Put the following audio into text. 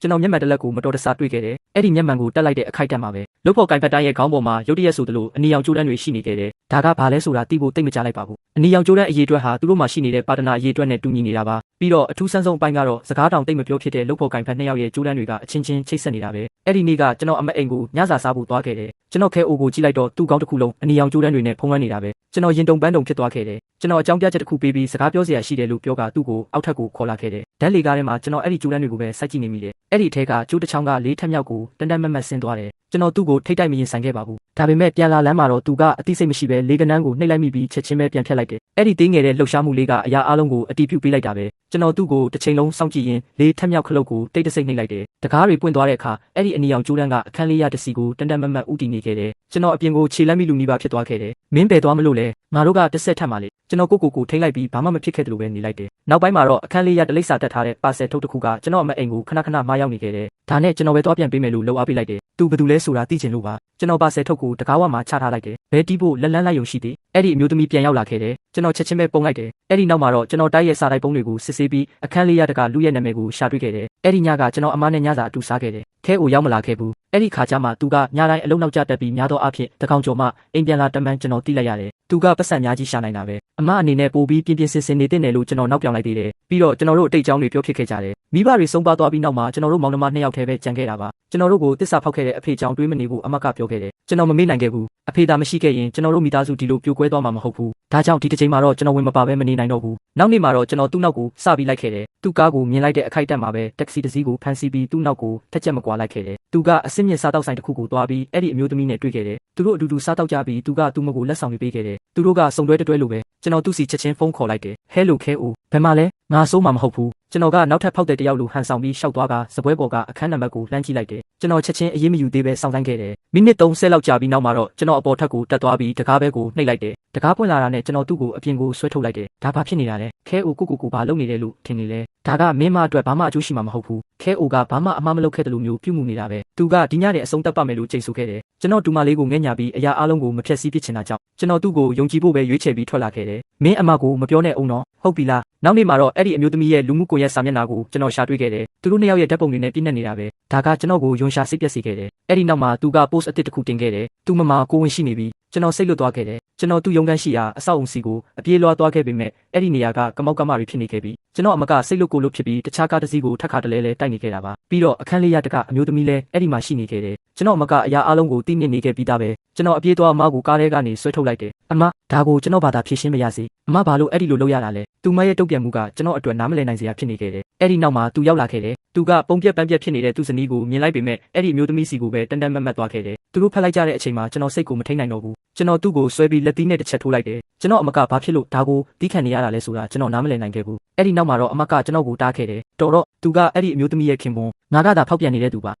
ကျွန်တော်မျက်မှန်တစ်လက်ကိုမတော်တဆတွေ့ခဲ့တယ်အဲ့ဒီမျက်မှန်ကိုတက်လိုက်တဲ့အခိုက်အတန့်မှာပဲလုပ်ဖို့ကင်ဖက်တိုင်းရဲ့ခေါင်းပေါ်မှာရုတ်တရက်ဆိုသလိုအနီရောင်ကြိုးတန်းတွေရှိနေခဲ့တယ်ဒါကဘာလဲဆိုတာသိဖို့သိမကြလိုက်ပါဘူးအနီရောင်ကြိုးတန်းအရေးအတွက်ဟာသူတို့မှရှိနေတဲ့ပါတနာအရေးအတွက်နဲ့တူညီနေတာပါပြီးတော့အထူးဆန်းဆုံးအပိုင်းကတော့စကားတောင်သိမပြောဖြစ်တဲ့လုပ်ဖို့ကင်ဖက်နှစ်ယောက်ရဲ့ကြိုးတန်းတွေကအချင်းချင်းချိတ်ဆက်နေတာပဲအဲ့ဒီနေ့ကကျွန်တော်အမအိမ်ကိုညစာစားဖို့သွားခဲ့တယ်ကျွန်တော်ခဲအိုကိုကြည့်လိုက်တော့သူ့ကောင်းတစ်ခုလုံးအနီရောင်ကြိုးတန်းတွေနဲ့ဖုံးလွှမ်းနေတာပဲကျွန်တော်ရင်တုန်ပန်းတုန်ဖြစ်သွားခဲ့တယ်ကျွန်တော်အကြောင်းပြချက်တစ်ခုပေးပြီးစကားပြောစရာရှိတယ်လို့ပြောကသူ့ကိုအောက်ထပ်ကိုခေါ်လာခဲ့တယ်ဓာတ်လေကားထဲမှာကျွန်တော်အဲ့ဒီကြိုးတန်းတွေကိုပဲစိုက်ကြည့်နေမိတယ်အဲ့ဒီအထက်ကကြိုးတစ်ချောင်းကလေးထက်မြောက်ကိုတန်တန်မတ်မတ်ဆင်းသွားတယ်ကျွန်တော်သူ့ကိုထိတ်တိုက်မရင်ဆိုင်ခဲ့ပါဘူးဒါပေမဲ့ပြန်လာလမ်းမှာတော့သူကအသိစိတ်မရှိပဲလေကနန်းကိုနှိပ်လိုက်မိပြီးချက်ချင်းပဲပြန်ဖြတ်လိုက်တယ်အဲ့ဒီသေးငယ်တဲ့လှုပ်ရှားမှုလေးကအရာအလုံးကိုအတီးပြုတ်ပေးလိုက်တာပဲကျွန်တော်သူ့ကိုတစ်ချိန်လုံးစောင့်ကြည့်ရင်းလေးထက်မြောက်ခလုတ်ကိုတိတ်တဆိတ်နှိပ်လိုက်တယ်တကားတွေပွင့်သွားတဲ့အခါအဲ့ဒီအနီရောင်ကြိုးတန်းကအခန်းလေးရတစီကိုတန်တန်မတ်မတ်ဥတီနေခဲ့တယ်ကျွန်တော်အပြင်ကိုခြေလက်မိလူမိပါဖြစ်သွားခဲ့တယ်မင်းပယ်သွားမလို့လဲငါတို့ကတစ်ဆက်ထပ်မှလေကျွန်တော်ကိုထိမ့်လိုက်ပြီးဘာမှမဖြစ်ခဲ့တယ်လို့ပဲနေလိုက်တယ်နောက်ပိုင်းမှာတော့အခန်းလေးရတလိပ်စာတက်ထားတဲ့ပါဆယ်ထုတ်တစ်ခုကကျွန်တော်အမအိမ်ကိုခဏခဏမရောက်နေခဲ့တယ်ဒါနဲ့ကျွန်တော်ပဲသွားပြန်ပေးမယ်လို့လှုပ်အားပေးလိုက်တယ်သူဘယ်သူလဲဆိုတာသိချင်လို့ပါကျွန်တော်ပါဆယ်ထုတ်ကိုတကားဝမှာချထားလိုက်တယ်ဘဲတီးဖို့လက်လန်းလိုက်ရုံရှိသေးအဲ့ဒီအမျိုးသမီးပြန်ရောက်လာခဲ့တယ်ကျွန်တော်ချက်ချင်းပဲပုံလိုက်တယ်အဲ့ဒီနောက်မှာတော့ကျွန်တော်တိုက်ရဲ့စာတိုက်ပုံတွေကိုစစ်ဆေးပြီးအခန်းလေးရတကလူရဲ့နာမည်ကိုရှာတွေ့ခဲ့တယ်အဲ့ဒီညကကျွန်တော်အမနဲ့ညစာအတူစားခဲ့တယ်ခဲအိုရောက်မလာခဲ့ဘူးအဲ့ဒီခါကျမှသူကညတိုင်းအလုံးနောက်ကျတက်ပြီးများသောအားဖြင့်တကောင်ကျော်မှအိမ်ပြန်လာတမန်ကျွန်တော်သိလိုက်ရတယ်သူကပတ်စံများကြီးရှာနိုင်တာပဲအမအနေနဲ့ပို့ပြီးပြင်းစင်နေတဲ့နယ်လို့ကျွန်တော်နောက်ပြောင်လိုက်သေးတယ်ပြီးတော့ကျွန်တော်တို့အတိတ်ကြောင်းတွေပြောဖြစ်ခဲ့ကြတယ်မိဘတွေဆုံးပါသွားပြီးနောက်မှာကျွန်တော်တို့မောင်နှမနှစ်ယောက်တည်းပဲကြံခဲ့တာပါကျွန်တော်တို့ကိုတစ္ဆာဖောက်ခဲ့တဲ့အဖေကြောင့်တွေးမနေဘူးအမကပြောခဲ့တယ်ကျွန်တော်မမေ့နိုင်ခဲ့ဘူးအဖေသာမရှိခဲ့ရင်ကျွန်တော်တို့မိသားစုဒီလိုပြိုကွဲသွားမှာမဟုတ်ဘူးဒါကြောင့်ဒီတစ်ချိန်မှာတော့ကျွန်တော်ဝင်မပါဘဲမနေနိုင်တော့ဘူးနောက်နေ့မှာတော့ကျွန်တော်သူ့နောက်ကိုစပြီးလိုက်ခဲ့တယ်သူ့ကားကိုမြင်လိုက်တဲ့အခိုက်အတန့်မှာပဲတက္ကစီတစ်စီးကိုဖမ်းဆီးပြီးသူ့နောက်ကိုထက်ချက်မကွာလိုက်ခဲ့တယ်သူကအစင်းမြင့်စားတောက်ဆိုင်တစ်ခုကိုသွားပြီးအဲ့ဒီအမျိုးသမီးနဲ့တွေ့ခဲ့တယ်သူတို့အတူတူစားတောက်ကြပြီးသူကသူ့မကိုလက်ဆောင်ပေးခဲ့တယ်သူတို့ကစုံတွဲတွဲလိုပဲကျွန်တော်သူ့စီချက်ချင်းဖုန်းခေါ်လိုက်တယ်ဟဲလိုခဲအိုဘယ်မှာလဲငါဆိုးမှာမဟုတ်ဘူးကျွန်တော်ကနောက်ထပ်ဖောက်တဲ့တယောက်လိုဟန်ဆောင်ပြီးရှောက်သွားကစပွဲပေါ်ကအခန်းနံပါတ်ကိုလှမ်းကြည့်လိုက်တယ်ကျွန်တော်ချက်ချင်းအေးမယူသေးပဲစောင့်ဆိုင်ခဲ့တယ်မိနစ်30လောက်ကြာပြီးနောက်မှာတော့ကျွန်တော်အပေါ်ထပ်ကိုတက်သွားပြီးတကားဘဲကိုနှိပ်လိုက်တယ်တကားပွင့်လာတာနဲ့ကျွန်တော်သူ့ကိုအပြင်ကိုဆွဲထုတ်လိုက်တယ်ဒါဘာဖြစ်နေတာလဲခဲအိုကိုဘာလုပ်နေလဲလို့ထင်နေလဲဒါကမင်းမအတွက်ဘာမှအကျိုးရှိမှာမဟုတ်ဘူးခဲအိုကဘာမှအမှားမလုပ်ခဲ့တယ်လို့မျိုးပြုမှုနေတာပဲသူကဒီညနေအဆုံးသတ်ပါမယ်လို့ကြိတ်ဆိုခဲ့တယ်ကျွန်တော်ဒူမလေးကိုငဲ့ညာပြီးအရာအလုံးကိုမဖျက်ဆီးပစ်ချင်တာကြောင့်ကျွန်တော်သူ့ကိုယုံကြည်ဖို့ပဲရွေးချယ်ပြီးထွက်လာခဲ့တယ်မင်းအမကိုမပြောနဲ့အောင်တော့ဟုတ်ပြီလားနောက်နေ့မှာတော့အဲ့ဒီအမျိုးသမီးရဲ့လူမှုကွန်ရက်စာမျက်နှာကိုကျွန်တော်ရှာတွေ့ခဲ့တယ်သူတို့နှစ်ယောက်ရဲ့ဓာတ်ပုံတွေနဲ့ပြည့်နေနေတာပဲဒါကကျွန်တော်ကိုယွန်ရှာစိတ်ပျက်စေခဲ့တယ်အဲ့ဒီနောက်မှာသူက post အသစ်တစ်ခုတင်ခဲ့တယ်သူမမကိုဝင်ရှိနေပြီကျွန်တော်စိတ်လွတ်သွားခဲ့တယ်ကျွန်တော်သူ့ရုံးခန်းရှိရာအဆောက်အုံစီကိုအပြေးလွှားသွားခဲ့ပေမဲ့အဲ့ဒီနေရာကကမောက်ကမတွေဖြစ်နေခဲ့ပြီးကျွန်တော်အမကစိတ်လွတ်ကိုလွတ်ဖြစ်ပြီးတခြားကားတစ်စီးကိုထပ်ခါတလဲလဲတိုက်နေခဲ့တာပါပြီးတော့အခန်းလေးရတကအမျိုးသမီးလဲအဲ့ဒီမှာရှိနေခဲ့တယ်ကျွန်တော်အမကအရာအလုံးကိုသိမြင်နေခဲ့ပြီးသားပဲကျွန်တော်အပြေးသွားအမကိုကားထဲကနေဆွဲထုတ်လိုက်တယ်အမဒါကိုကျွန်တော်ဘာသာဖြေရှင်းမရစေအမဘာလို့အဲ့ဒီလိုလုပ်ရတာလဲသူမရဲ့တုတ်ပြန်မှုကကျွန်တော်အတွက်နားမလည်နိုင်စရာဖြစ်နေခဲ့တယ်အဲ့ဒီနောက်မှာသူရောက်လာခဲ့တယ်သူကပုံပြက်ပန်းပြက်ဖြစ်နေတဲ့သူ့ဇနီးကိုမြင်လိုက်ပေမဲ့အဲ့ဒီအမျိုးသမီးစီကိုပဲတန်တန်မတ်မတ်သွားခဲ့တယ်သူတို့ဖက်လိုက်ကြတဲ့အချိန်မှာကျွန်တော်စိတ်ကိုမထိန်နိုင်တော့ဘူးကျွန်တော်သူ့ကိုဆွဲပြီးလက်သီးနဲ့တစ်ချက်ထိုးလိုက်တယ်ကျွန်တော်အမကဘာဖြစ်လို့ဒါကိုတီးခံနေရတာလဲဆိုတာကျွန်တော်နားမလည်နိုင်ခဲ့ဘူးအဲ့ဒီနောက်မှာတော့အမကကျွန်တော်ကိုတားခဲ့တယ်တော်တော့သူကအဲ့ဒီအမျိုးသမီးရဲ့ခင်ပွန်းငါကသာဖောက်ပြန်နေတဲ့သူပါ